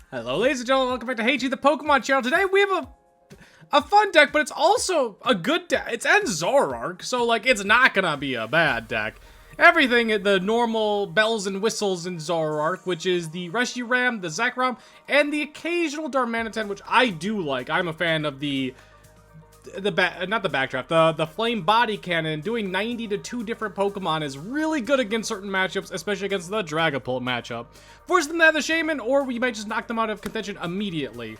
Hello ladies and gentlemen, welcome back to Haychie, the Pokemon channel. Today we have a fun deck, but it's also a good deck. It's ends Zoroark, so like it's not gonna be a bad deck. Everything, the normal bells and whistles in Zoroark, which is the Reshiram, the Zekrom, and the occasional Darmanitan, which I do like. I'm a fan of the flame body cannon. Doing 90 to 2 different Pokemon is really good against certain matchups, especially against the Dragapult matchup. Force them to have the Shaman, or we might just knock them out of contention immediately.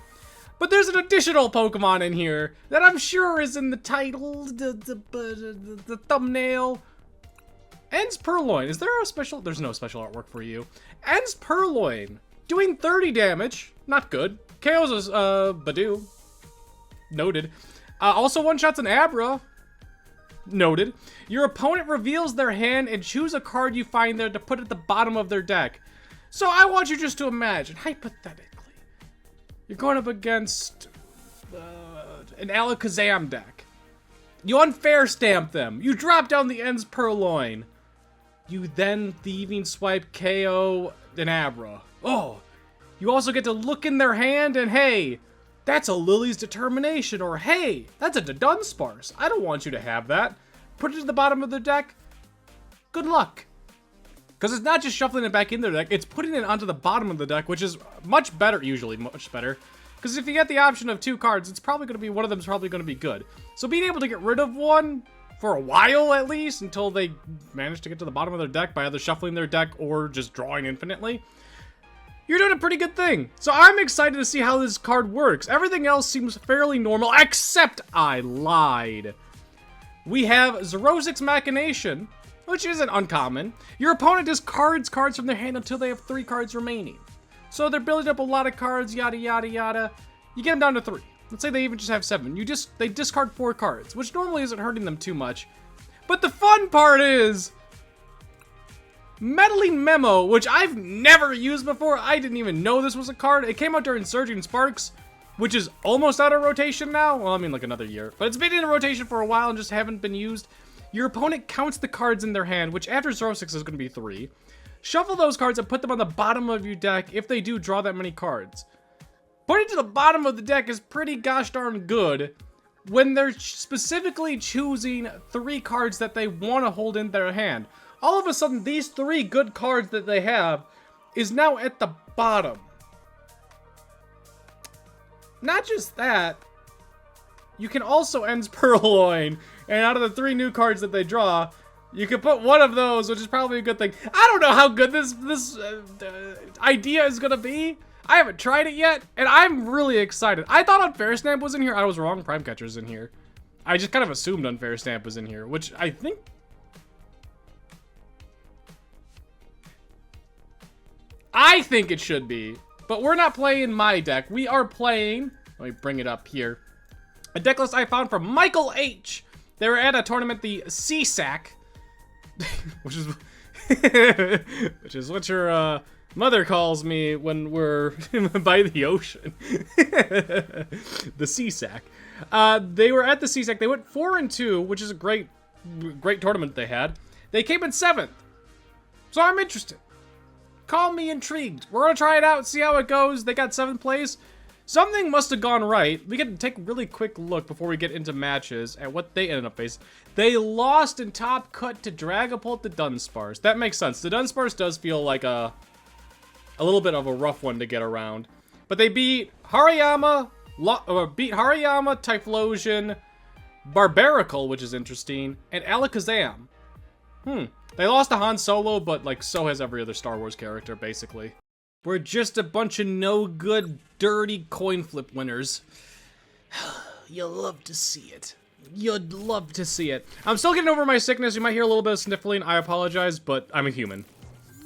But there's an additional Pokemon in here that I'm sure is in the title, the thumbnail. Ends Purrloin. Is there a special? There's no special artwork for you. Ends Purrloin. Doing 30 damage. Not good. KO's Badoo. Noted. Also one-shots an Abra. Noted. Your opponent reveals their hand and choose a card you find there to put at the bottom of their deck. So I want you just to imagine, hypothetically, you're going up against an Alakazam deck. You unfair stamp them. You drop down the Ends Purrloin. You then thieving swipe KO an Abra. Oh, you also get to look in their hand and hey, that's a Lillie's Determination, or hey, that's a Dunsparce. I don't want you to have that. Put it to the bottom of the deck. Good luck. Because it's not just shuffling it back in their deck, it's putting it onto the bottom of the deck, which is much better, usually much better. Because if you get the option of 2 cards, it's probably going to be, one of them is probably going to be good. So being able to get rid of one, for a while at least, until they manage to get to the bottom of their deck by either shuffling their deck or just drawing infinitely, you're doing a pretty good thing. So I'm excited to see how this card works. Everything else seems fairly normal, except I lied. We have Xerosic's Machination, which isn't uncommon. Your opponent discards cards from their hand until they have 3 cards remaining. So they're building up a lot of cards, yada yada yada. You get them down to 3. Let's say they even just have 7. They discard 4 cards, which normally isn't hurting them too much. But the fun part is Meddling Memo, which I've never used before. I didn't even know this was a card. It came out during Surging Sparks, which is almost out of rotation now. Well, I mean like another year. But it's been in rotation for a while and just haven't been used. Your opponent counts the cards in their hand, which after Xerosic is going to be 3. Shuffle those cards and put them on the bottom of your deck if they do draw that many cards. Putting it to the bottom of the deck is pretty gosh darn good when they're specifically choosing 3 cards that they want to hold in their hand. All of a sudden, these 3 good cards that they have is now at the bottom. Not just that, you can also end Purrloin, and out of the 3 new cards that they draw, you can put one of those, which is probably a good thing. I don't know how good this idea is gonna be. I haven't tried it yet, and I'm really excited. I thought Unfair Stamp was in here. I was wrong. Prime Catcher's in here. I just kind of assumed Unfair Stamp was in here, which I think it should be. But we're not playing my deck. We are playing, let me bring it up here, a deck list I found from Michael H. They were at a tournament, the CSAC, which is what your mother calls me when we're by the ocean. The CSAC. They were at the CSAC. They went 4-2, which is a great tournament they had. They came in 7th. So I'm interested. Call me intrigued. We're gonna try it out, see how it goes. They got 7th place. Something must have gone right. We can take a really quick look before we get into matches at what they ended up facing. They lost in top cut to Dragapult the Dunsparce. That makes sense. The Dunsparce does feel like a little bit of a rough one to get around. But they beat Hariyama, Typhlosion, Barbaracle, which is interesting, and Alakazam. They lost to Han Solo, but like so has every other Star Wars character, basically. We're just a bunch of no good, dirty coin flip winners. You'll love to see it. You'd love to see it. I'm still getting over my sickness. You might hear a little bit of sniffling. I apologize, but I'm a human.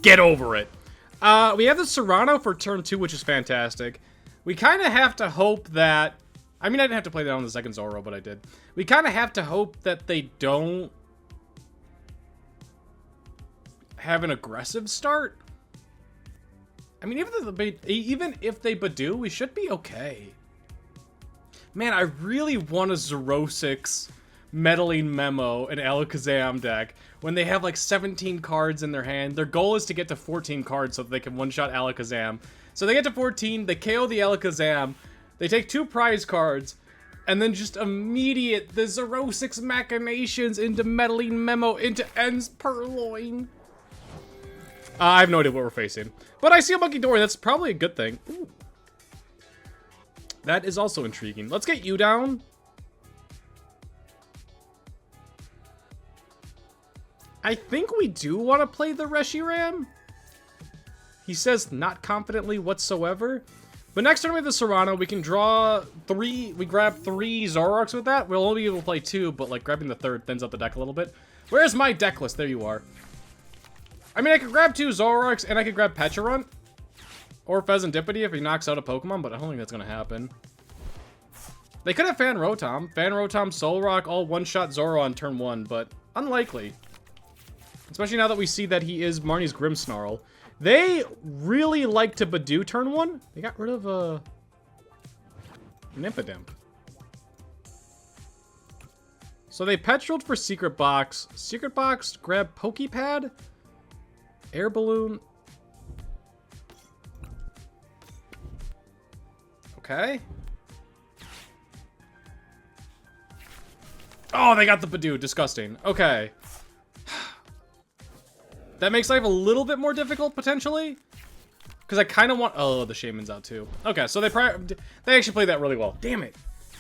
Get over it. We have the Cyrano for turn 2, which is fantastic. We kind of have to hope that, I mean, I didn't have to play that on the second Zoro, but I did. We kind of have to hope that they don't have an aggressive start. I mean, even if they Badoo, we should be okay. Man, I really want a Xerosic's Meddling Memo and Alakazam deck when they have like 17 cards in their hand. Their goal is to get to 14 cards so that they can one-shot Alakazam. So they get to 14, they KO the Alakazam, they take 2 prize cards, and then just immediate the Xerosic Machinations into Meddling Memo into Ends Purrloin. I have no idea what we're facing. But I see a Munkidori, that's probably a good thing. Ooh. That is also intriguing. Let's get you down. I think we do want to play the Reshiram. He says not confidently whatsoever. But next turn with the Cyrano, we can draw 3. We grab 3 Zoroarks with that. We'll only be able to play 2, but like grabbing the 3rd thins out the deck a little bit. Where's my deck list? There you are. I mean, I could grab 2 Zoroarks and I could grab Pecharunt. Or Fezandipiti if he knocks out a Pokemon, but I don't think that's going to happen. They could have Fan Rotom, Solrock, all one-shot Zorua on turn 1, but unlikely. Especially now that we see that he is Marnie's Grimmsnarl. They really like to Badoo turn 1. They got rid of an Impidimp. So they Petroled for Secret Box. Secret Box, grab Poké Pad, Air Balloon. Okay. Oh, they got the Badoo. Disgusting. Okay. That makes life a little bit more difficult, potentially. Because I kind of want... Oh, the Shaman's out, too. Okay, so they actually played that really well. Damn it.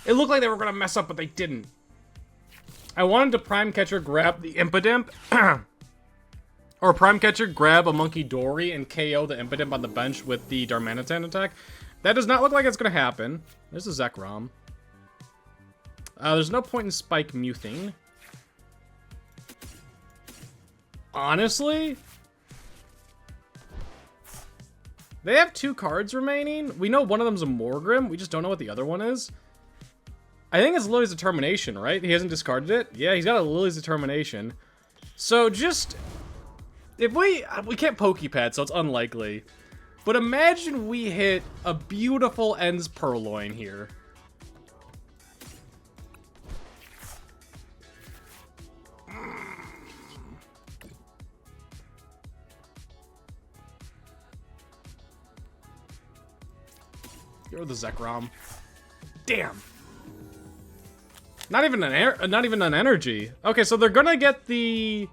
It looked like they were going to mess up, but they didn't. I wanted to Prime Catcher grab the Impidimp. Or Prime Catcher grab a Munkidori and KO the Impidimp on the bench with the Darmanitan attack. That does not look like it's going to happen. There's a Zekrom. There's no point in Spike Muthing. Honestly, they have 2 cards remaining. We know one of them's a Morgrim. We just don't know what the other one is. I think it's Lillie's Determination, right? He hasn't discarded it. Yeah, he's got a Lillie's Determination. So just, if we can't Poké Pad, so it's unlikely. But imagine we hit a beautiful Ends Purrloin here. You're the Zekrom. Damn. Not even an energy. Okay, so they're gonna get the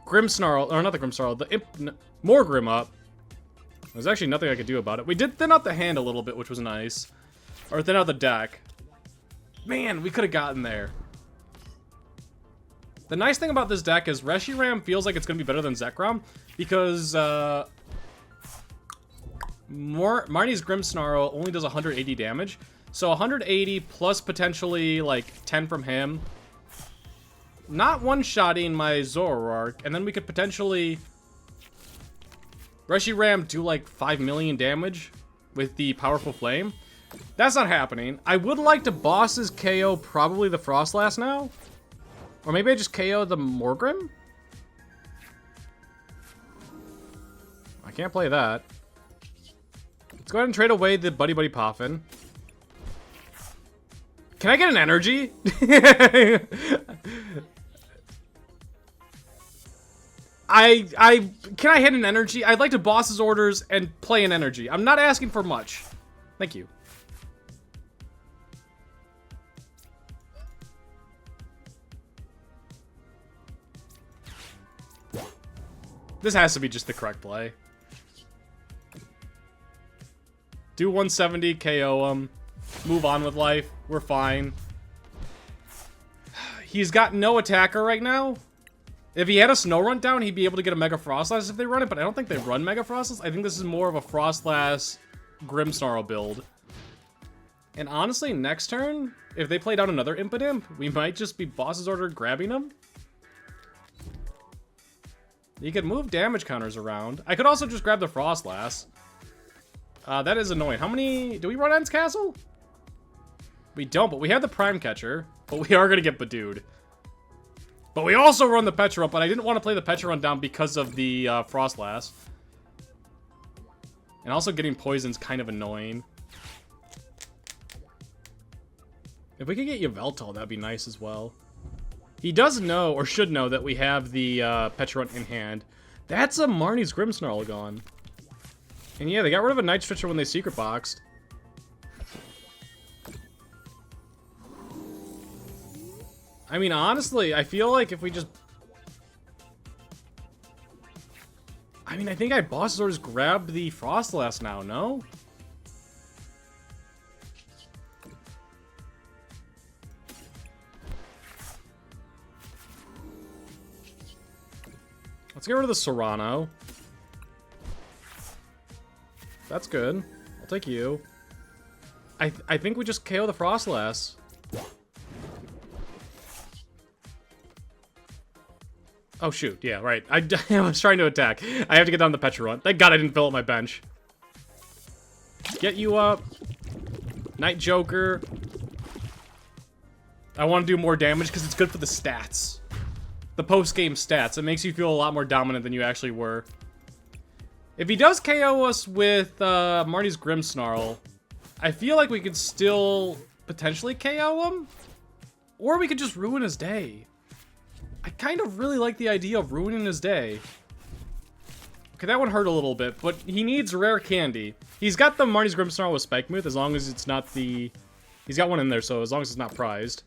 Grimmsnarl, or not the Grimmsnarl, the Morgrim up. There's actually nothing I could do about it. We did thin out the hand a little bit, which was nice. Or thin out the deck. Man, we could have gotten there. The nice thing about this deck is Reshiram feels like it's gonna be better than Zekrom because Marnie's Grimmsnarl only does 180 damage. So 180 plus potentially like 10 from him. Not one-shotting my Zoroark. And then we could potentially Reshiram do like 5 million damage with the Powerful Flame. That's not happening. I would like to Boss's KO probably the Frostlass now. Or maybe I just KO the Morgrim? I can't play that. Let's go ahead and trade away the Buddy-Buddy Poffin. Can I get an energy? Can I hit an energy? I'd like to Boss's orders and play an energy. I'm not asking for much. Thank you. This has to be just the correct play. Do 170, KO him. Move on with life. We're fine. He's got no attacker right now. If he had a Snorunt down, he'd be able to get a Mega Frostlass if they run it, but I don't think they run Mega Frostlass. I think this is more of a Frostlass Grimmsnarl build. And honestly, next turn, if they play down another Impidimp, we might just be Boss's Order grabbing him. You could move damage counters around. I could also just grab the Frostlass. That is annoying. How many... Do we run Ends Castle? We don't, but we have the Prime Catcher. But we are going to get Badooed. But we also run the Pecharunt, but I didn't want to play the Pecharunt down because of the Frostlass. And also getting poison's kind of annoying. If we could get Yveltal, that'd be nice as well. He does know, or should know, that we have the Pecharunt in hand. That's a Marnie's Grimmsnarl gone. And yeah, they got rid of a Night Stretcher when they secret boxed. I mean, honestly, I feel like if we just... I mean, I think I boss orders grabbed the Frostlass now, no? Let's get rid of the Cyrano. That's good. I'll take you. I think we just KO the Frostlass. Oh, shoot. Yeah, right. I was trying to attack. I have to get down the Pecharunt. Thank God I didn't fill up my bench. Get you up. Night Joker. I want to do more damage because it's good for the stats. The post-game stats. It makes you feel a lot more dominant than you actually were. If he does KO us with Marnie's Grimmsnarl, I feel like we could still potentially KO him. Or we could just ruin his day. I kind of really like the idea of ruining his day. Okay, that one hurt a little bit, but he needs rare candy. He's got the Marnie's Grimmsnarl with Spikemouth, as long as it's not the... He's got one in there, so as long as it's not prized.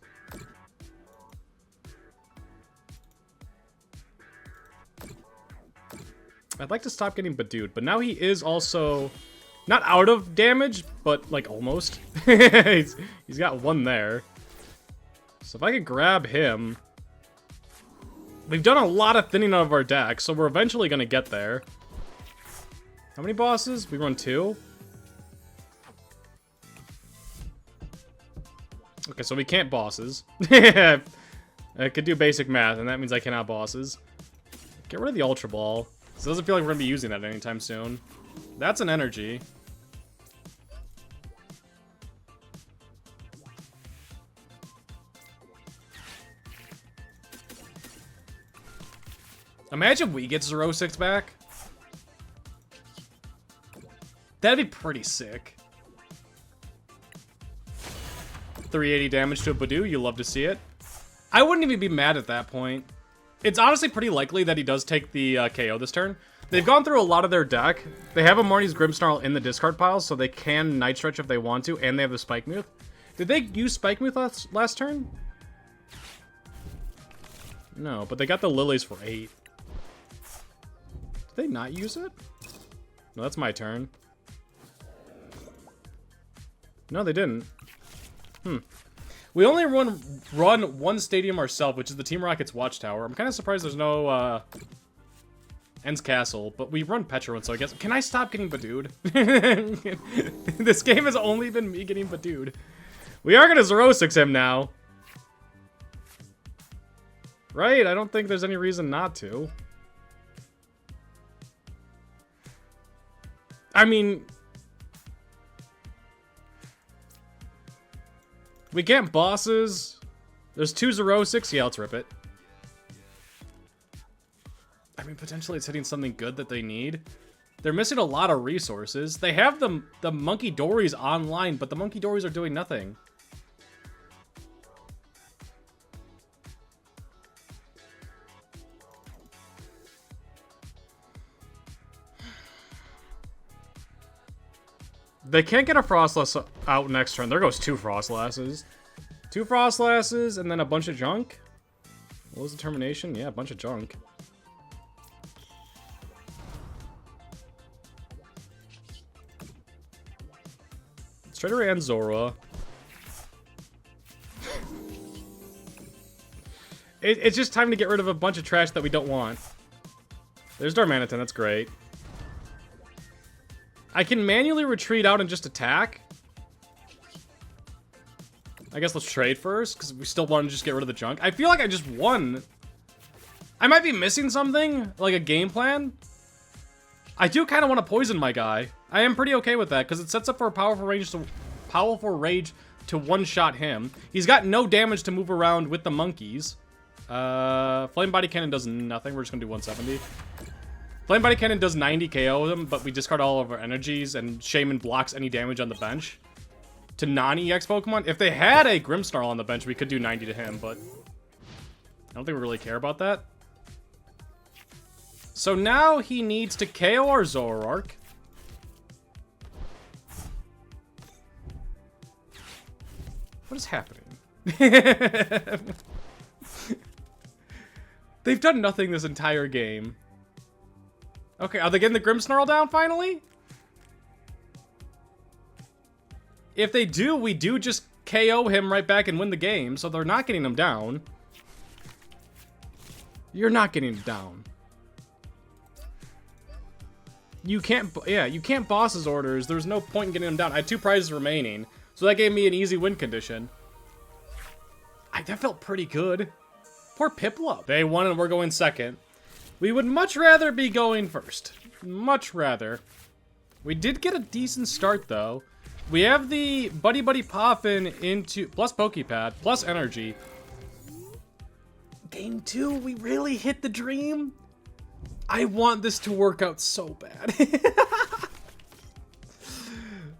I'd like to stop getting Badooed, but now he is also... Not out of damage, but, like, almost. he's got one there. So if I could grab him... We've done a lot of thinning out of our deck, so we're eventually going to get there. How many bosses? We run 2? Okay, so we can't bosses. I could do basic math, and that means I cannot bosses. Get rid of the Ultra Ball. So it doesn't feel like we're going to be using that anytime soon. That's an energy. Imagine we get Xerosic back. That'd be pretty sick. 380 damage to a Badoo, you love to see it. I wouldn't even be mad at that point. It's honestly pretty likely that he does take the KO this turn. They've gone through a lot of their deck. They have a Marnie's Grimmsnarl in the discard pile, so they can Night Stretch if they want to, and they have the Spikemouth. Did they use Spikemouth last turn? No, but they got the Lillies for 8. Did they not use it? No, that's my turn. No, they didn't. We only run one stadium ourselves, which is the Team Rocket's Watchtower. I'm kind of surprised there's no Ends Castle, but we run Pecharunt, so I guess... Can I stop getting Badooed? This game has only been me getting Badooed. We are going to Xerosic him now. Right? I don't think there's any reason not to. I mean... We can't bosses. There's 2 Xerosics. Yeah, let's rip it. I mean, potentially it's hitting something good that they need. They're missing a lot of resources. They have the Munkidoris online, but the Munkidoris are doing nothing. They can't get a Frostlass out next turn. There goes 2 Frostlasses. 2 Frostlasses and then a bunch of junk. What was the termination? Yeah, a bunch of junk. Straight away and Zorua. It's just time to get rid of a bunch of trash that we don't want. There's Darmanitan, that's great. I can manually retreat out and just attack. I guess let's trade first, because we still want to just get rid of the junk. I feel like I just won. I might be missing something, like a game plan. I do kind of want to poison my guy. I am pretty okay with that, because it sets up for a powerful rage to one-shot him. He's got no damage to move around with the monkeys. Flame Body Cannon does nothing. We're just going to do 170. Flame Body Cannon does 90 KO them, but we discard all of our energies, and Shaman blocks any damage on the bench. To non-EX Pokemon, if they had a Grimmsnarl on the bench, we could do 90 to him, but... I don't think we really care about that. So now he needs to KO our Zoroark. What is happening? They've done nothing this entire game. Okay, are they getting the Grimmsnarl down finally? If they do, we do just KO him right back and win the game, so they're not getting him down. You're not getting him down. You can't, yeah, you can't boss his orders. There's no point in getting him down. I had 2 prizes remaining, so that gave me an easy win condition. That felt pretty good. Poor Piplup. They won and we're going second. We would much rather be going first. Much rather. We did get a decent start, though. We have the Buddy-Buddy Poffin into plus Poké Pad plus energy. Game 2, we really hit the dream. I want this to work out so bad.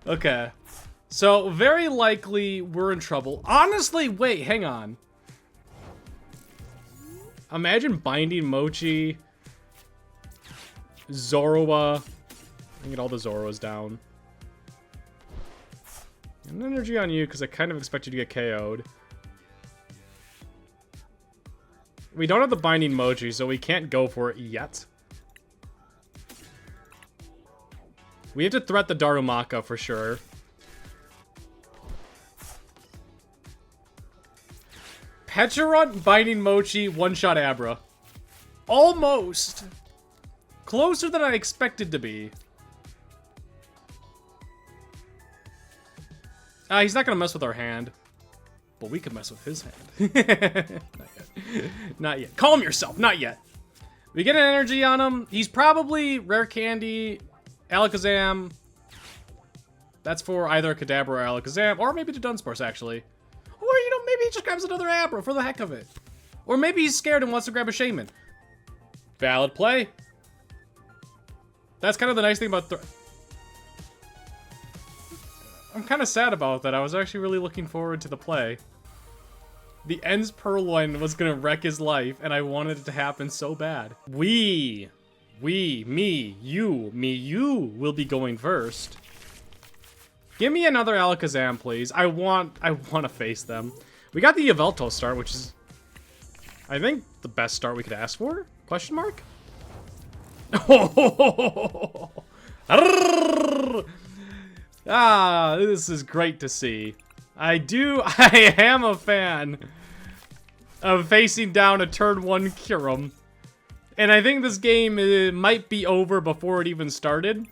Okay. So, very likely we're in trouble. Honestly, wait, hang on. Imagine Binding Mochi, Zorua. I get all the Zoruas down. And energy on you, because I kind of expect you to get KO'd. We don't have the Binding Mochi, so we can't go for it yet. We have to threat the Darumaka for sure. Pecharunt, Binding Mochi, one-shot Abra. Almost. Closer than I expected to be. He's not going to mess with our hand. But we can mess with his hand. Not yet. Not yet. Calm yourself. Not yet. We get an energy on him. He's probably Rare Candy, Alakazam. That's for either Kadabra or Alakazam. Or maybe the Dunsparce, actually. Or, you know, maybe he just grabs another Abra for the heck of it. Or maybe he's scared and wants to grab a Shaman. Valid play. That's kind of the nice thing about... I'm kind of sad about that. I was actually really looking forward to the play. The End's Purrloin was going to wreck his life, and I wanted it to happen so bad. Me, you will be going first. Give me another Alakazam, please. I want to face them. We got the Yveltal start, which is, I think, the best start we could ask for? Question mark? Ah, this is great to see. I am a fan of facing down a turn 1 Kyurem. And I think this game might be over before it even started.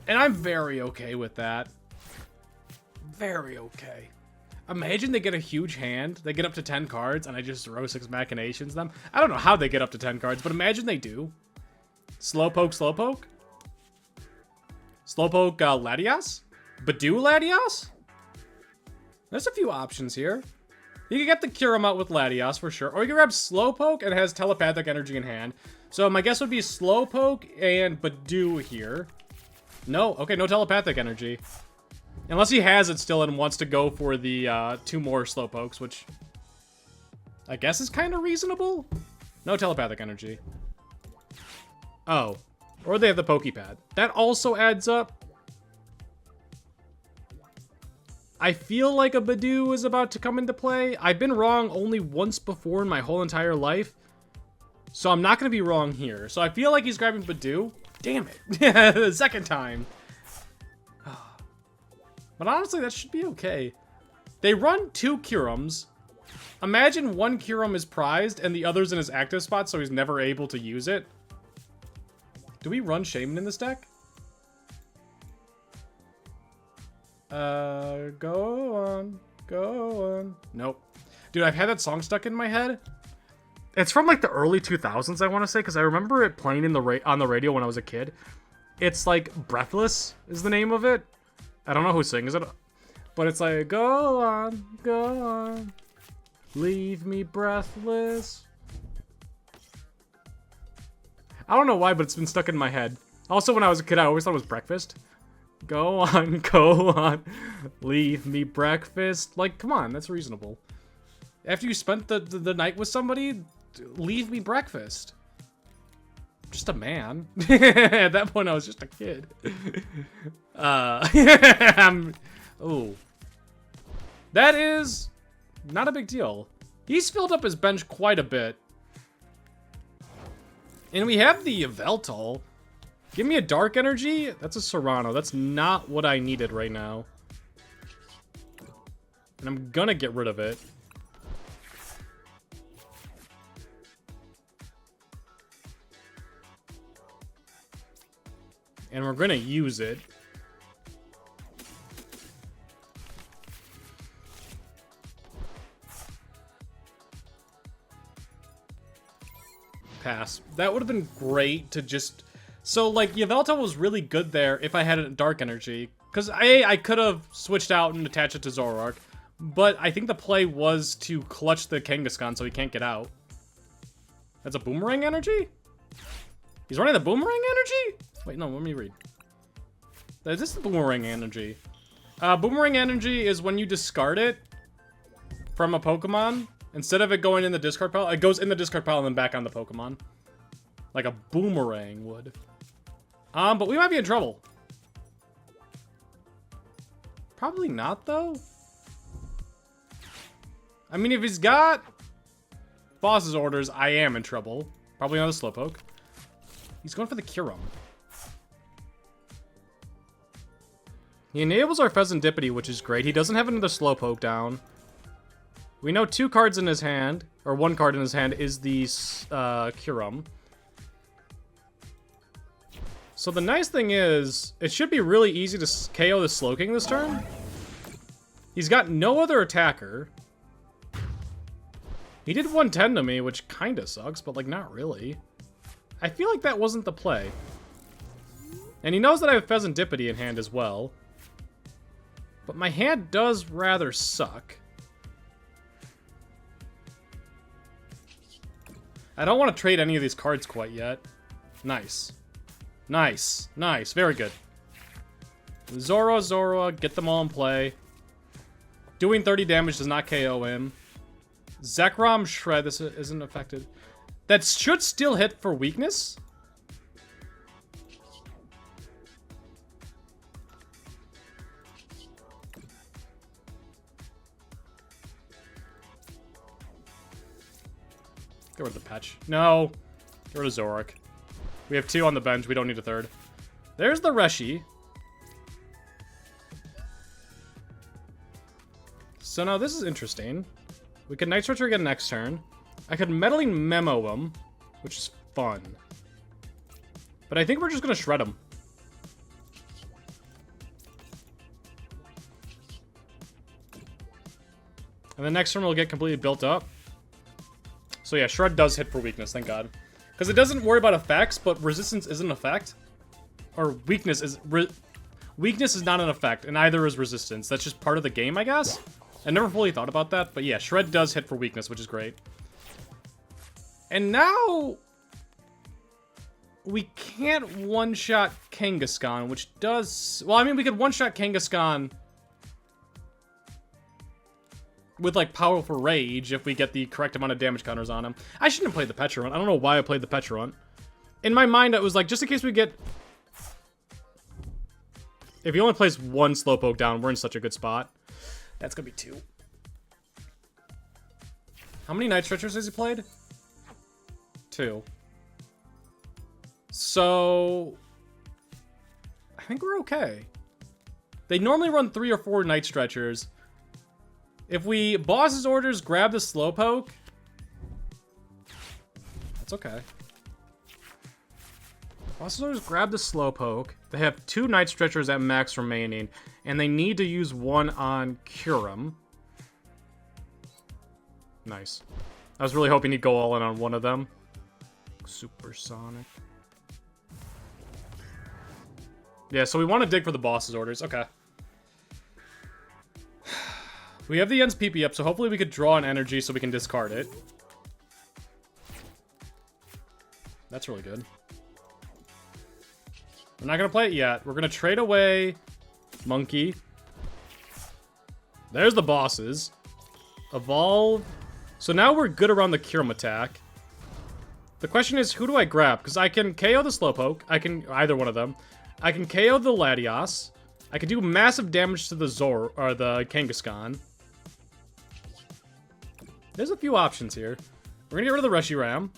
And I'm very okay with that. Very okay. Imagine they get a huge hand, they get up to 10 cards, and I just Xerosic Machinations them. I don't know how they get up to 10 cards, but imagine they do. Slowpoke, Slowpoke? Slowpoke, Latias? Badoo Latias? There's a few options here. You can get the Kyurem out with Latias for sure. Or you can grab Slowpoke and it has telepathic energy in hand. So my guess would be Slowpoke and Badoo here. No, okay, no telepathic energy. Unless he has it still and wants to go for the 2 more Slowpokes, which I guess is kind of reasonable. No telepathic energy. Oh. Or they have the Poké Pad. That also adds up. I feel like a Badoo is about to come into play. I've been wrong only once before in my whole entire life. So I'm not going to be wrong here. So I feel like he's grabbing Badoo. Damn it. The second time. But honestly, that should be okay. They run 2 Kyurems. Imagine one Kyurem is prized and the other's in his active spot, so he's never able to use it. Do we run Shaman in this deck? Go on. Go on. Nope. Dude, I've had that song stuck in my head. It's from like the early 2000s, I want to say, because I remember it playing in on the radio when I was a kid. It's like Breathless is the name of it. I don't know who sings it, but it's like, go on, leave me breathless. I don't know why, but it's been stuck in my head. Also, when I was a kid, I always thought it was breakfast. Go on, leave me breakfast. Like, come on, that's reasonable. After you spent the night with somebody, leave me breakfast. Just a man. At that point, I was just a kid. Oh. That is not a big deal. He's filled up his bench quite a bit. And we have the Yveltal. Give me a Dark Energy? That's a Cyrano. That's not what I needed right now. And I'm gonna get rid of it. And we're gonna use it. Pass. That would have been great to just... So, like, Yveltal was really good there if I had a Dark Energy. Because, I could have switched out and attached it to Zoroark. But I think the play was to clutch the Kangaskhan so he can't get out. That's a Boomerang Energy? He's running the Boomerang Energy? Wait, no, let me read. Is this the Boomerang Energy? Boomerang Energy is when you discard it from a Pokemon. Instead of it going in the discard pile, it goes in the discard pile and then back on the Pokemon. Like a boomerang would. But we might be in trouble. Probably not, though. I mean, if he's got boss's orders, I am in trouble. Probably another Slowpoke. He's going for the Kyurem. He enables our Fezandipiti, which is great. He doesn't have another Slowpoke down. We know 2 cards in his hand, or 1 card in his hand is the Kyurem. So the nice thing is, it should be really easy to KO the Slowking this turn. He's got no other attacker. He did 110 to me, which kinda sucks, but like not really. I feel like that wasn't the play. And he knows that I have Fezandipiti in hand as well. But my hand does rather suck. I don't want to trade any of these cards quite yet. Nice. Nice. Nice. Very good. Zorua, get them all in play. Doing 30 damage does not KO him. Zekrom, Shred, this isn't affected. That should still hit for weakness. Get rid of the patch. No. Get rid of Zoroark. We have 2 on the bench. We don't need a 3rd. There's the Reshi. So now this is interesting. We could Night Stretcher again next turn. I could Meddling Memo him, which is fun. But I think we're just going to shred him. And then next turn we'll get completely built up. So yeah, Shred does hit for weakness, thank God. Because it doesn't worry about effects, but resistance is an effect. Or weakness is... weakness is not an effect, and neither is resistance. That's just part of the game, I guess. I never fully thought about that, but yeah, Shred does hit for weakness, which is great. And now... we can't one-shot Kangaskhan, which does... well, I mean, we could one-shot Kangaskhan... with, like, Powerful Rage if we get the correct amount of damage counters on him. I shouldn't have played the Pecharunt. I don't know why I played the Pecharunt. In my mind, it was like, just in case we get... if he only plays 1 Slowpoke down, we're in such a good spot. That's gonna be 2. How many Night Stretchers has he played? 2. So... I think we're okay. They normally run 3 or 4 Night Stretchers. If we boss's orders, grab the Slowpoke, that's okay. Boss's orders, grab the Slowpoke. They have 2 Night Stretchers at max remaining, and they need to use 1 on Kyurem. Nice. I was really hoping he'd go all in on one of them. Supersonic. Yeah, so we want to dig for the boss's orders. Okay. We have the Ends PP up, so hopefully we could draw an energy so we can discard it. That's really good. We're not going to play it yet. We're going to trade away Monkey. There's the bosses. Evolve So now we're good around the Kyurem attack. The question is, who do I grab? Because I can KO the Slowpoke. I can, either one of them. I can KO the Latios. I can do massive damage to the the Kangaskhan. There's a few options here. We're gonna get rid of the Reshiram.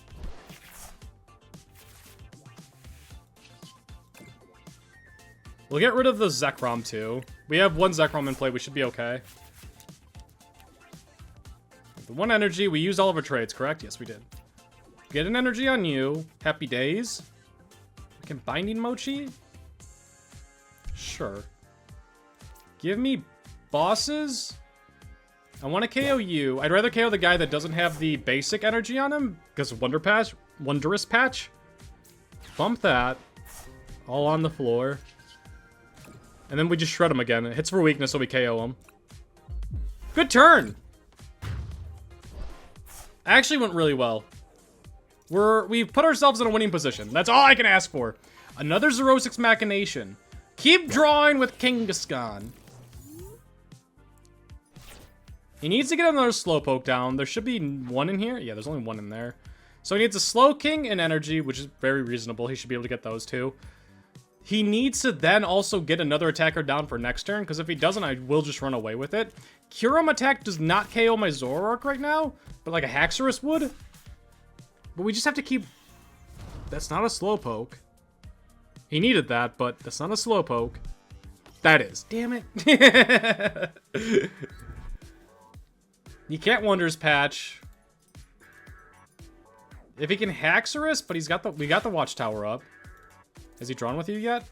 We'll get rid of the Zekrom too. We have one Zekrom in play, we should be okay. The one energy, we used all of our trades, correct? Yes, we did. Get an energy on you. Happy days. We can Binding Mochi? Sure. Give me bosses? I want to KO you. I'd rather KO the guy that doesn't have the basic energy on him, because Wondrous Patch. Bump that. All on the floor. And then we just shred him again. It hits for weakness, so we KO him. Good turn! Actually went really well. We've put ourselves in a winning position. That's all I can ask for. Another Xerosic Machination. Keep drawing with Kangaskhan. He needs to get another Slowpoke down. There should be one in here. Yeah, there's only one in there. So he needs a Slowking and Energy, which is very reasonable. He should be able to get those two. He needs to then also get another attacker down for next turn, because if he doesn't, I will just run away with it. Kyurem attack does not KO my Zoroark right now, but like a Haxorus would. But we just have to keep... That's not a Slowpoke. He needed that, but that's not a Slowpoke. That is. Damn it. You can't Wonders Patch. If he can Haxorus, but we got the Watchtower up. Has he drawn with you yet?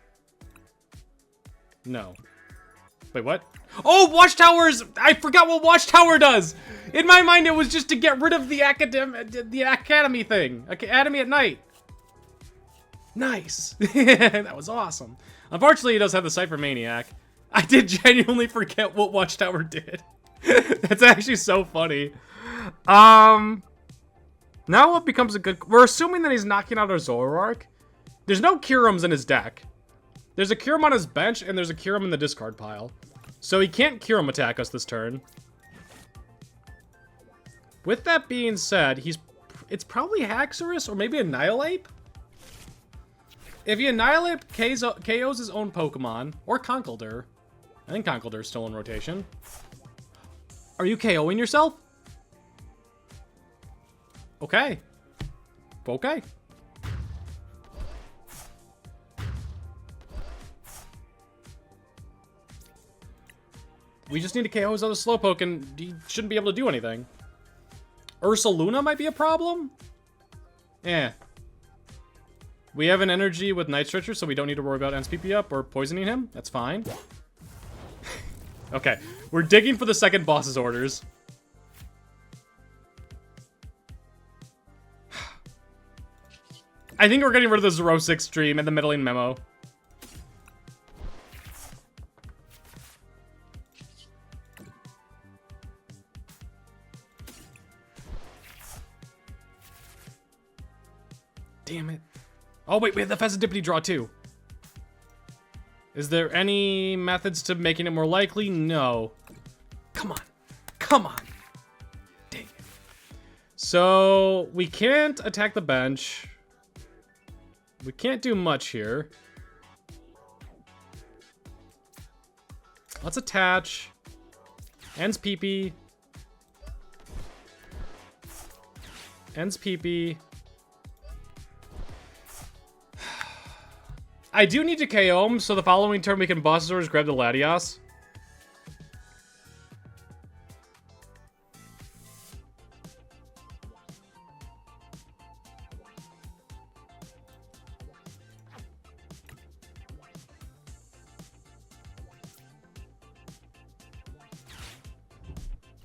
No. Wait, what? Oh, Watchtowers! I forgot what Watchtower does! In my mind, it was just to get rid of the Academy thing. Academy at night. Nice. That was awesome. Unfortunately, he does have the Cypher Maniac. I did genuinely forget what Watchtower did. That's actually so funny. Now what becomes a good... We're assuming that he's knocking out our Zoroark. There's no Kyurems in his deck. There's a Kyurem on his bench, and there's a Kyurem in the discard pile. So he can't Kyurem attack us this turn. With that being said, it's probably Haxorus or maybe Annihilate? If he Annihilate KOs his own Pokemon, or Conkeldurr. I think Conkeldurr's still in rotation. Are you KOing yourself? Okay. Okay. We just need to KO his other Slowpoke, and he shouldn't be able to do anything. Ursaluna might be a problem? Eh. We have an energy with Night Stretcher, so we don't need to worry about NSPP up or poisoning him. That's fine. Okay, we're digging for the second boss's orders. I think we're getting rid of the Xerosic stream and the Meddling Memo. Damn it. Oh, wait, we have the Fezandipiti draw, too. Is there any methods to making it more likely? No. Come on. Come on. Dang it. So, we can't attack the bench. We can't do much here. Let's attach. Ends PP. Ends PP. I do need to KO him, so the following turn we can boss orders grab the Latios.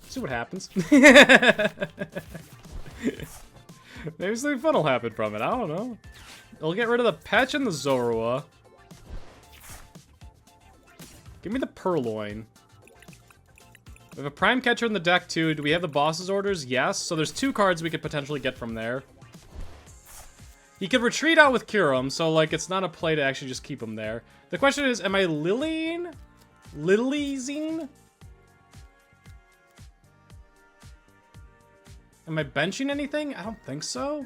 See what happens. Maybe something fun will happen from it. I don't know. I'll get rid of the Patch and the Zorua. Give me the Purrloin. We have a Prime Catcher in the deck too. Do we have the boss's orders? Yes. So there's 2 cards we could potentially get from there. He could retreat out with Kyurem, so like it's not a play to actually just keep him there. The question is, am I Lillying? Lillying? Am I benching anything? I don't think so.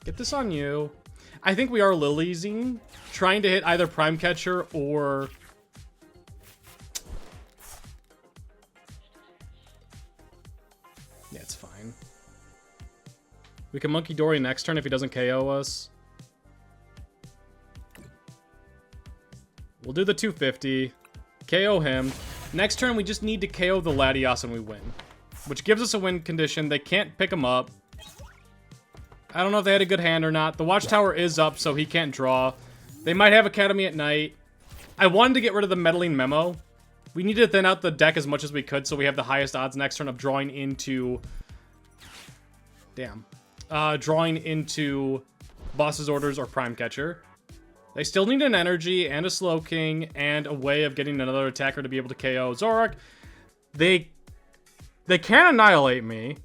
Get this on you. I think we are Lilliesing, trying to hit either Prime Catcher or... Yeah, it's fine. We can Munkidori next turn if he doesn't KO us. We'll do the 250. KO him. Next turn, we just need to KO the Latios and we win. Which gives us a win condition. They can't pick him up. I don't know if they had a good hand or not. The Watchtower is up, so he can't draw. They might have Academy at night. I wanted to get rid of the Meddling Memo. We need to thin out the deck as much as we could so we have the highest odds next turn of drawing into... Damn. Drawing into Boss's Orders or Prime Catcher. They still need an energy and a Slow King and a way of getting another attacker to be able to KO Zoroark. They can annihilate me.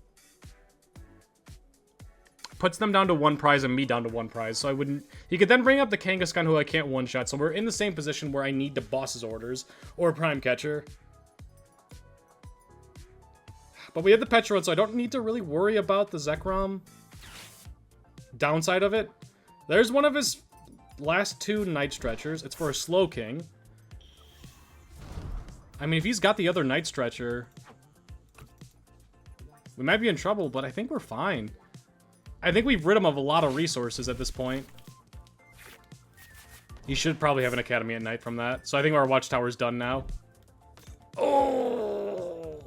Puts them down to 1 prize and me down to 1 prize. So I wouldn't... He could then bring up the Kangaskhan, who I can't one-shot. So we're in the same position where I need to Boss's Orders or Prime Catcher. But we have the Pecharunt, so I don't need to really worry about the Zekrom downside of it. There's one of his last 2 Night Stretchers. It's for a Slow King. I mean, if he's got the other Night Stretcher, we might be in trouble, but I think we're fine. I think we've rid him of a lot of resources at this point. He should probably have an Academy at night from that. So I think our Watchtower's done now. Oh!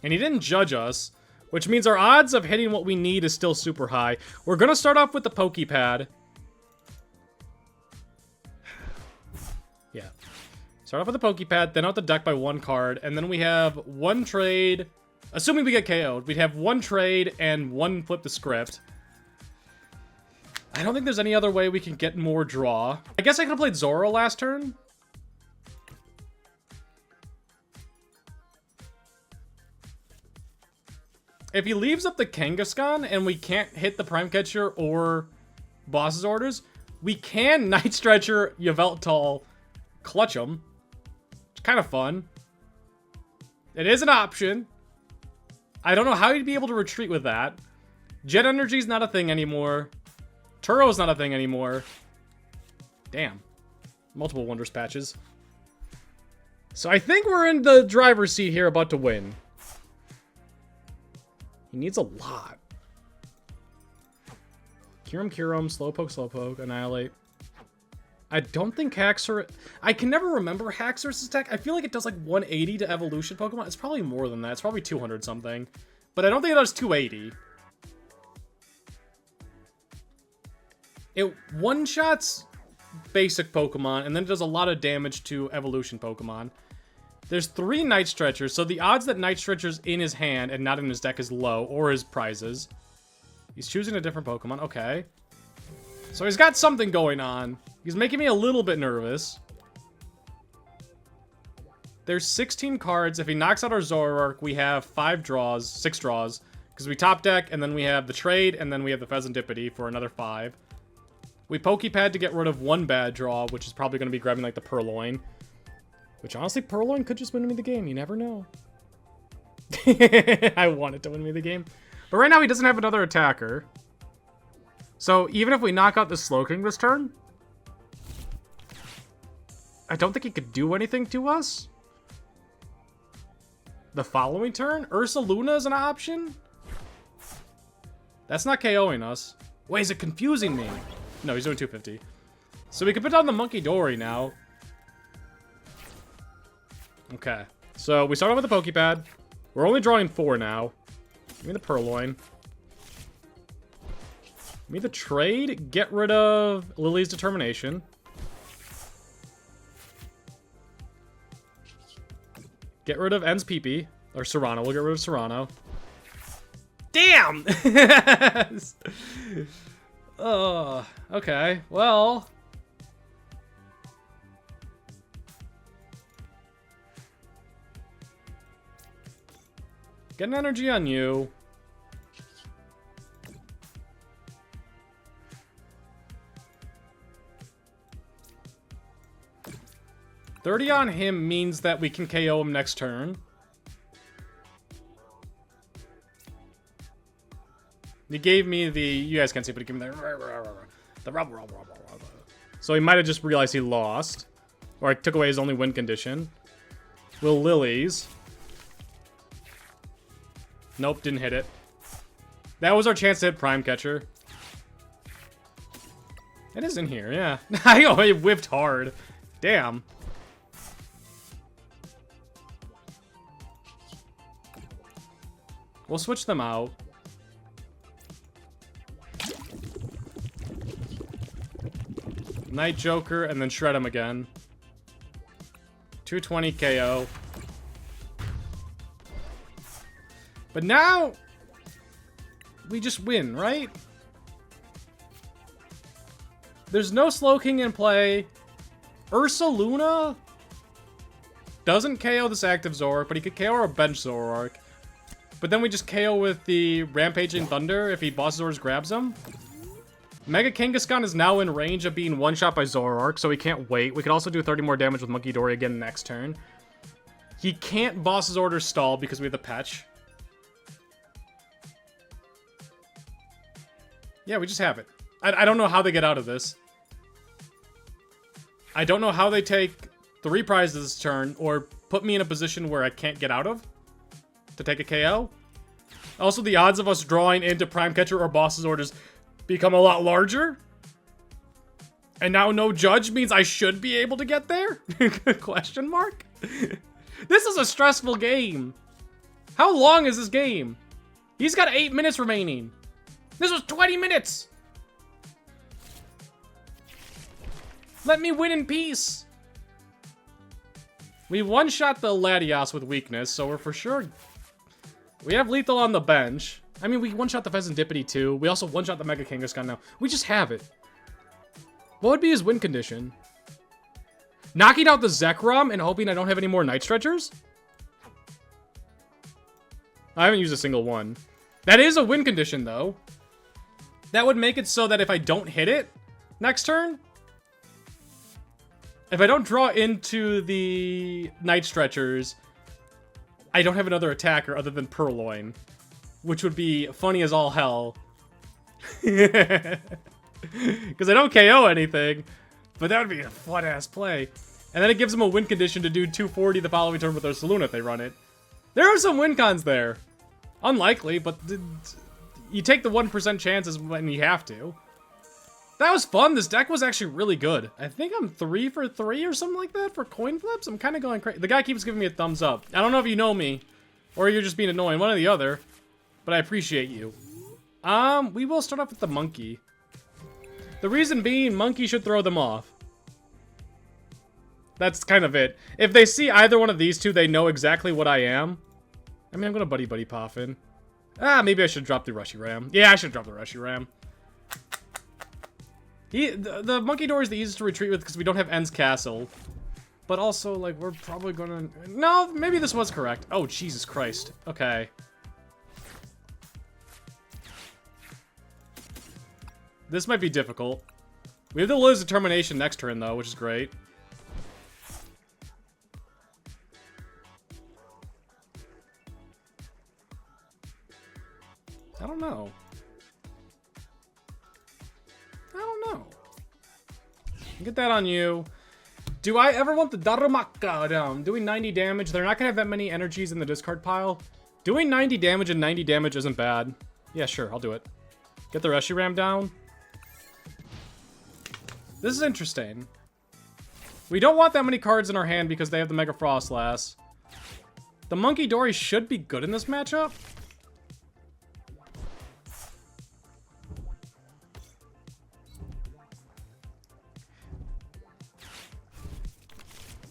And he didn't judge us, which means our odds of hitting what we need is still super high. We're going to start off with the Poké Pad. Yeah. Start off with the Poké Pad, then out the deck by 1 card, and then we have 1 trade... Assuming we get KO'd, we'd have 1 trade and 1 flip the script. I don't think there's any other way we can get more draw. I guess I could have played Zorua last turn. If he leaves up the Kangaskhan and we can't hit the Prime Catcher or Boss's Orders, we can Night Stretcher Yveltal clutch him. It's kind of fun. It is an option. I don't know how you'd be able to retreat with that. Jet Energy's not a thing anymore. Turo's not a thing anymore. Damn. Multiple Wondrous Patches. So I think we're in the driver's seat here, about to win. He needs a lot. Kyurem, Slowpoke, Annihilate. I don't think Haxor... I can never remember Haxor's attack. I feel like it does like 180 to evolution Pokemon. It's probably more than that. It's probably 200 something. But I don't think it does 280. It one-shots basic Pokemon, and then it does a lot of damage to evolution Pokemon. There's 3 Night Stretchers, so the odds that Night Stretcher's in his hand and not in his deck is low, or his prizes. He's choosing a different Pokemon. Okay. So he's got something going on. He's making me a little bit nervous. There's 16 cards. If he knocks out our Zoroark, we have 6 draws. Because we top deck, and then we have the trade, and then we have the Fezandipiti for another 5. We Poké Pad to get rid of 1 bad draw, which is probably going to be grabbing like the Purrloin. Which honestly, Purrloin could just win me the game. You never know. I want it to win me the game. But right now he doesn't have another attacker. So even if we knock out the Slowking this turn, I don't think he could do anything to us. The following turn, Ursaluna is an option? That's not KOing us. Wait, is it confusing me? No, he's doing 250. So we can put down the Munkidori now. Okay. So we start off with the Poké Pad. We're only drawing 4 now. Give me the Purrloin. Give me the trade. Get rid of Lillie's Determination. Get rid of En's Peepee. Or Cyrano. We'll get rid of Cyrano. Damn! Okay. Well... Get an energy on you. 30 on him means that we can KO him next turn. He gave me the... You guys can't see, but he gave me the rubber. So he might have just realized he lost. Or I took away his only win condition. Will Lillie's. Nope, didn't hit it. That was our chance to hit Prime Catcher. It is in here, yeah. I whiffed hard. Damn. We'll switch them out. Night Joker, and then shred him again. 220 KO. But now, we just win, right? There's no Slowking in play. Ursaluna doesn't KO this active Zoroark, but he could KO our bench Zoroark. But then we just KO with the Rampaging Thunder if he Boss Zors grabs him. Mega Kangaskhan is now in range of being one-shot by Zoroark, so he can't wait. We could also do 30 more damage with Munkidori again next turn. He can't Boss's Order stall because we have the Pech. Yeah, we just have it. I don't know how they get out of this. I don't know how they take 3 prizes this turn or put me in a position where I can't get out of to take a KO. Also, the odds of us drawing into Prime Catcher or Boss's Orders become a lot larger. And now no judge means I should be able to get there? Question mark? This is a stressful game. How long is this game? He's got 8 minutes remaining. This was 20 minutes. Let me win in peace. We one-shot the Latias with weakness, so we're for sure... We have lethal on the bench. I mean, we one-shot the Fezandipiti too. We also one-shot the Mega Kangaskhan now. We just have it. What would be his win condition? Knocking out the Zekrom and hoping I don't have any more Night Stretchers? I haven't used a single one. That is a win condition, though. That would make it so that if I don't hit it next turn, if I don't draw into the Night Stretchers, I don't have another attacker other than Purrloin, which would be funny as all hell. Because I don't KO anything, but that would be a fun-ass play. And then it gives them a win condition to do 240 the following turn with their Saloon if they run it. There are some win cons there. Unlikely, but you take the 1% chances when you have to. That was fun. This deck was actually really good. I think I'm 3 for 3 or something like that for coin flips. I'm kind of going crazy. The guy keeps giving me a thumbs up. I don't know if you know me or you're just being annoying. One or the other. But I appreciate you. We will start off with the Monkey. The reason being, Monkey should throw them off. That's kind of it. If they see either one of these two, they know exactly what I am. I mean, I'm going to Buddy-Buddy Poffin. Maybe I should drop the Reshiram. Yeah, I should drop the Reshiram. The Munkidori is the easiest to retreat with because we don't have End's Castle. But also, like, we're probably going to... No, maybe this was correct. Oh, Jesus Christ. Okay. This might be difficult. We have to lose Determination next turn, though, which is great. I don't know. I don't know. Get that on you. Do I ever want the Darumaka down? Doing 90 damage. They're not going to have that many energies in the discard pile. Doing 90 damage and 90 damage isn't bad. Yeah, sure. I'll do it. Get the Reshiram down. This is interesting. We don't want that many cards in our hand because they have the Mega Frostlass. The Munkidori should be good in this matchup.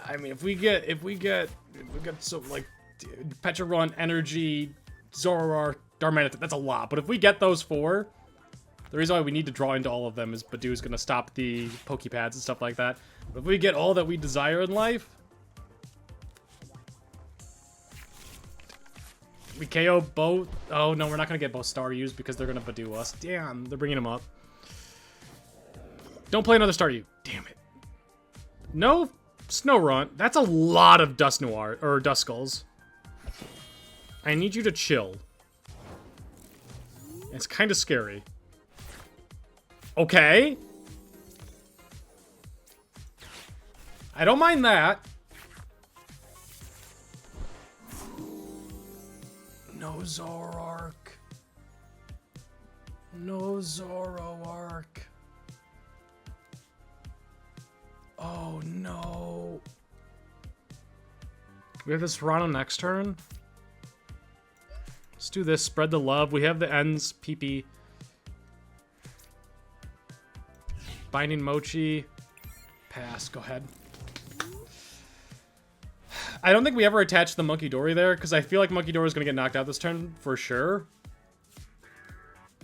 I mean, if we get some, like, Pecharunt, Energy, Zoroark, Darmanitan, that's a lot. But if we get those 4, the reason why we need to draw into all of them is Badoo's going to stop the Poké Pads and stuff like that. But if we get all that we desire in life, we KO both. Oh, no, we're not going to get both Staryus because they're going to Badoo us. Damn, they're bringing them up. Don't play another Staryu. Damn it. No Snorunt. That's a lot of Dust Noir, or Duskulls. I need you to chill. It's kind of scary. Okay. I don't mind that. No Zoroark. No Zoroark. Oh no. We have this Cyrano next turn. Let's do this. Spread the love. We have the ends. PP. Binding Mochi. Pass. Go ahead. I don't think we ever attached the Munkidori there, because I feel like Munkidori is going to get knocked out this turn for sure.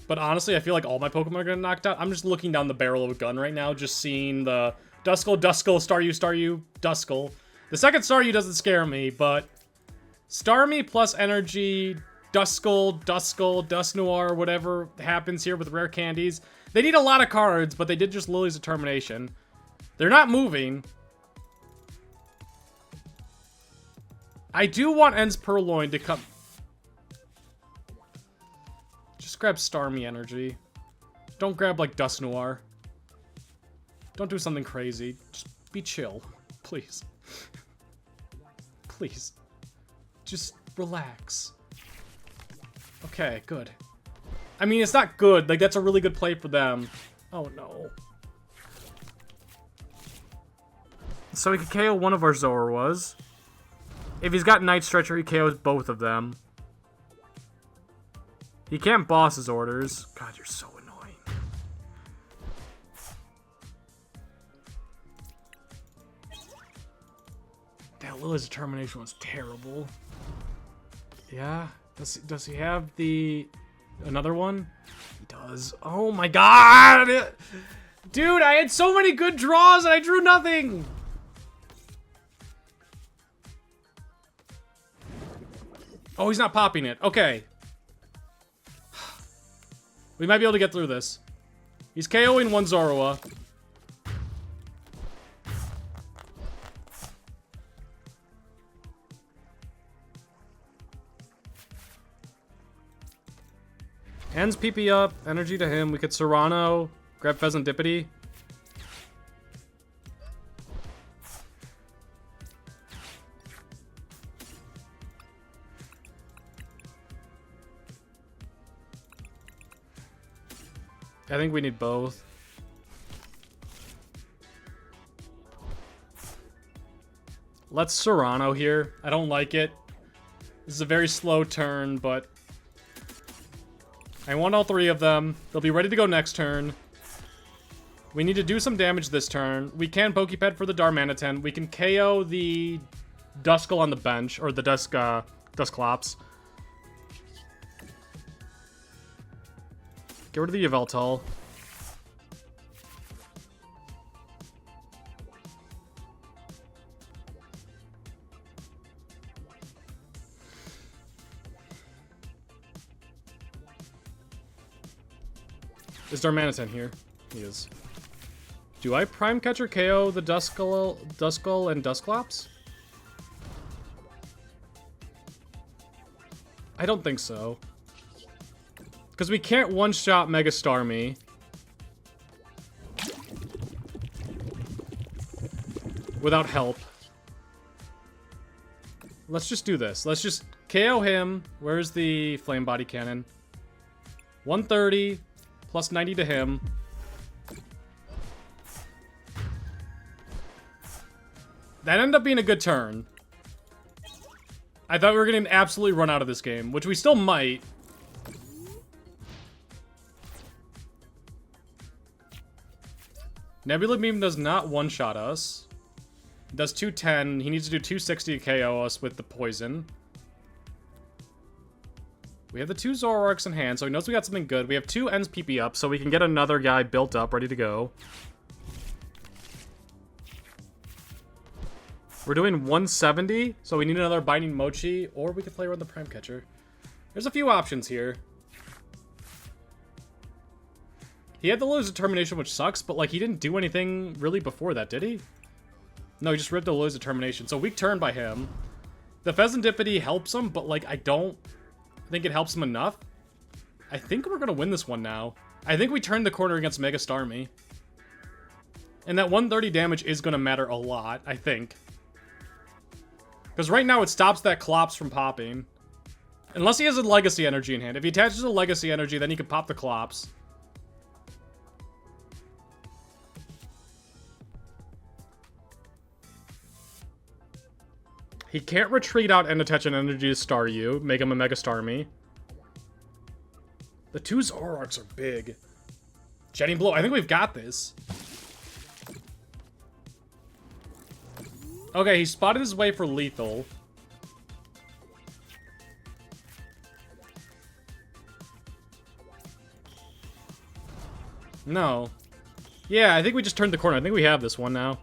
But honestly, I feel like all my Pokemon are going to get knocked out. I'm just looking down the barrel of a gun right now, just seeing the Duskull, Duskull, Staryu, Duskull. The second Staryu doesn't scare me, but Starmie plus energy, Duskull, Dust Noir, whatever happens here with rare candies. They need a lot of cards, but they did just Lily's Determination. They're not moving. I do want End's Purrloin to come. Just grab Starmie energy. Don't grab, like, Dust Noir. Don't do something crazy. Just be chill. Please. Please. Just relax. Okay, good. I mean, it's not good. Like, that's a really good play for them. Oh, no. So he could KO one of our Zoruas. If he's got Night Stretcher, he KOs both of them. He can't boss his orders. God, you're so annoying. That Lily's Determination was terrible. Yeah? Does he have the... another one? He does. Oh my god! Dude, I had so many good draws and I drew nothing! Oh, he's not popping it. Okay. We might be able to get through this. He's KOing one Zorua. Ends PP up. Energy to him. We could Cyrano. Grab Fezandipiti. I think we need both. Let's Cyrano here. I don't like it. This is a very slow turn, but I want all three of them. They'll be ready to go next turn. We need to do some damage this turn. We can Poké Pad for the Darmanitan. We can KO the Duskull on the bench, or the Dusclops. Get rid of the Yveltal. Is Darmanitan here? He is. Do I Prime Catcher KO the Duskull and Dusclops? I don't think so. Because we can't one-shot Mega Starmie. Without help. Let's just do this. Let's just KO him. Where's the Flame Body Cannon? 130 plus 90 to him. That ended up being a good turn. I thought we were going to absolutely run out of this game, which we still might. Nebula Beam does not one-shot us. It does 210. He needs to do 260 to KO us with the poison. We have the two Zoroarks in hand, so he knows we got something good. We have two Ends PP up, so we can get another guy built up, ready to go. We're doing 170, so we need another Binding Mochi, or we could play around the Prime Catcher. There's a few options here. He had the Lily's Determination, which sucks, but, like, he didn't do anything really before that, did he? No, he just ripped the Lillie's Determination. So weak turn by him. The Fezandipiti helps him, but like I don't think it helps him enough. I think we're gonna win this one now. I think we turned the corner against Mega Starmie. And that 130 damage is gonna matter a lot, I think. Because right now it stops that Clops from popping. Unless he has a Legacy Energy in hand. If he attaches a Legacy Energy, then he can pop the Clops. He can't retreat out and attach an energy to Star You, make him a Mega Starmie. The two Zoroarks are big. Jetting Blow, I think we've got this. Okay, he spotted his way for lethal. No. Yeah, I think we just turned the corner. I think we have this one now.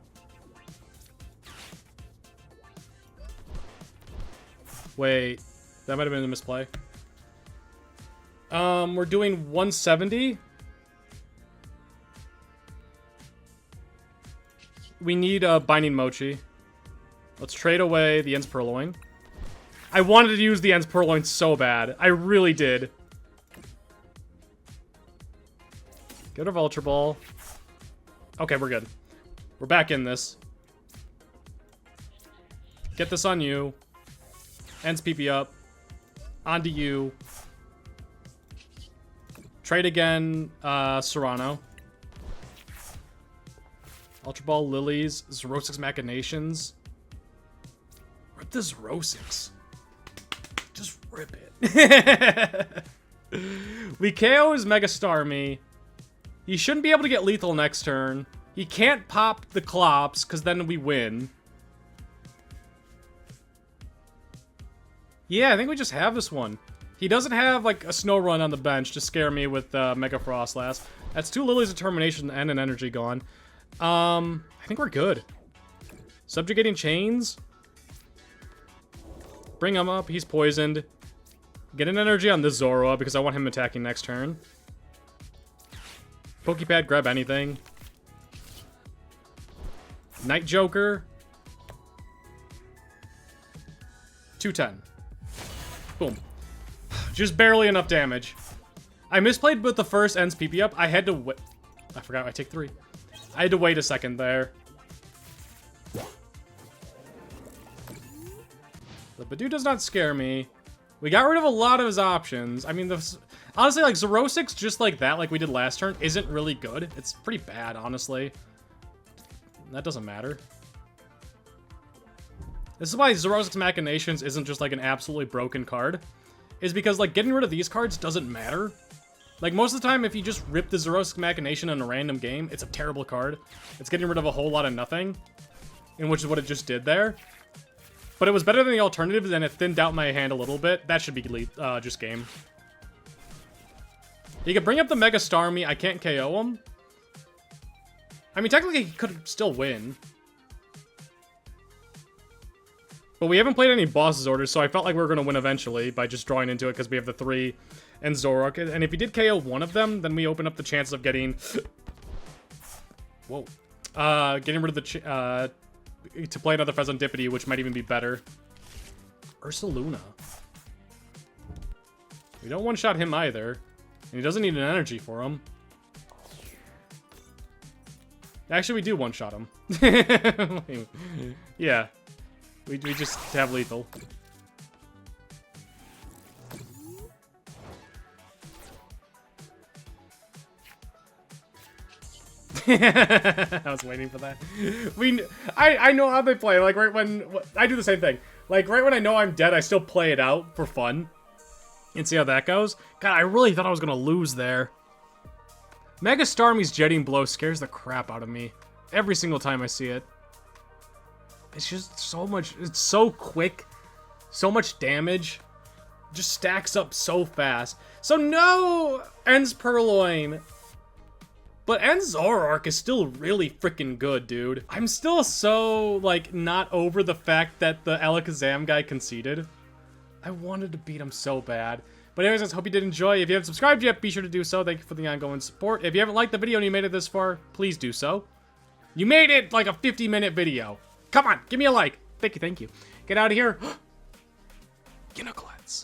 Wait, that might have been a misplay. We're doing 170. We need a Binding Mochi. Let's trade away the Ends Purrloin. I wanted to use the Ends Purrloin so bad. I really did. Get rid of Ultra Ball. Okay, we're good. We're back in this. Get this on you. Ends PP up. Onto you. Trade again, Cyrano. Ultra Ball, Lillies, Xerosic's Machinations. Rip the Xerosics. Just rip it. We KO his Mega Starmie. He shouldn't be able to get lethal next turn. He can't pop the Clops, because then we win. Yeah, I think we just have this one. He doesn't have, like, a Snow Run on the bench to scare me with Mega Frostlass. That's 2 Lillie's Determination and an energy gone. I think we're good. Subjugating Chains. Bring him up. He's poisoned. Get an energy on this Zorua because I want him attacking next turn. Poké Pad, grab anything. Night Joker. 210. Boom. Just barely enough damage. I misplayed with the first Ends PP up. I had to wait. I forgot I take 3. I had to wait a second there. The Badoo does not scare me. We got rid of a lot of his options. I mean, honestly, like, Xerosics, just like that, like we did last turn, isn't really good. It's pretty bad, honestly. That doesn't matter. This is why Xerosic's Machinations isn't just, like, an absolutely broken card. Is because, like, getting rid of these cards doesn't matter. Like, most of the time, if you just rip the Xerosic Machination in a random game, it's a terrible card. It's getting rid of a whole lot of nothing. And which is what it just did there. But it was better than the alternatives, and it thinned out my hand a little bit. That should be just game. He could bring up the Mega Starmie. I can't KO him. I mean, technically, he could still win. But we haven't played any bosses orders, so I felt like we were going to win eventually by just drawing into it because we have the 3 and Zoroark. And if he did KO one of them, then we open up the chances of getting... Whoa. Getting rid of the... to play another Fezandipiti, which might even be better. Ursaluna. We don't one-shot him either. And he doesn't need an energy for him. Actually, we do one-shot him. Yeah. We just have lethal. I was waiting for that. I know how they play. Like, right when... I do the same thing. Like, right when I know I'm dead, I still play it out for fun. And see how that goes. God, I really thought I was going to lose there. Mega Starmie's Jetting Blow scares the crap out of me. Every single time I see it. It's just so much... It's so quick. So much damage. Just stacks up so fast. So no Ends Purrloin. But Ends Zoroark is still really freaking good, dude. I'm still so, like, not over the fact that the Alakazam guy conceded. I wanted to beat him so bad. But anyways, guys, hope you did enjoy. If you haven't subscribed yet, be sure to do so. Thank you for the ongoing support. If you haven't liked the video and you made it this far, please do so. You made it like a 50-minute video. Come on, give me a like. Thank you, thank you. Get out of here. Ginoclad.